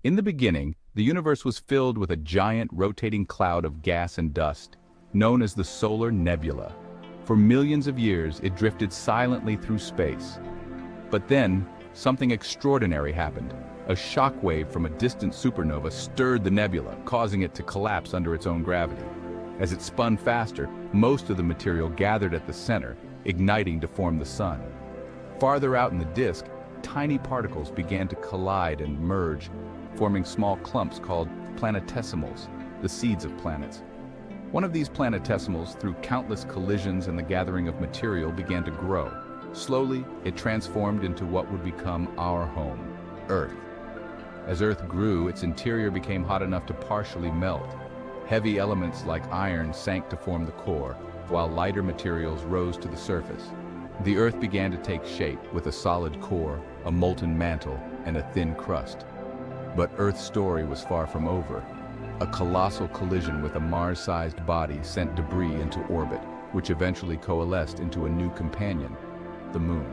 In the beginning, the universe was filled with a giant rotating cloud of gas and dust, known as the solar nebula. For millions of years, it drifted silently through space. But then, something extraordinary happened. A shockwave from a distant supernova stirred the nebula, causing it to collapse under its own gravity. As it spun faster, most of the material gathered at the center, igniting to form the sun. Farther out in the disk, tiny particles began to collide and merge, forming small clumps called planetesimals, the seeds of planets. One of these planetesimals, through countless collisions and the gathering of material, began to grow. Slowly, it transformed into what would become our home, Earth. As Earth grew, its interior became hot enough to partially melt. Heavy elements like iron sank to form the core, while lighter materials rose to the surface. The Earth began to take shape with a solid core, a molten mantle, and a thin crust. But Earth's story was far from over. A colossal collision with a Mars-sized body sent debris into orbit, which eventually coalesced into a new companion, the Moon.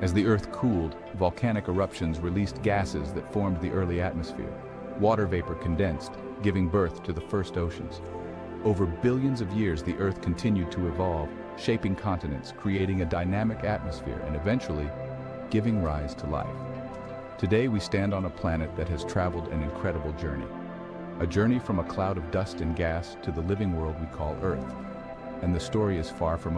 As the Earth cooled, volcanic eruptions released gases that formed the early atmosphere. Water vapor condensed, giving birth to the first oceans. Over billions of years, the Earth continued to evolve, shaping continents, creating a dynamic atmosphere, and eventually giving rise to life. Today, we stand on a planet that has traveled an incredible journey. A journey from a cloud of dust and gas to the living world we call Earth. And the story is far from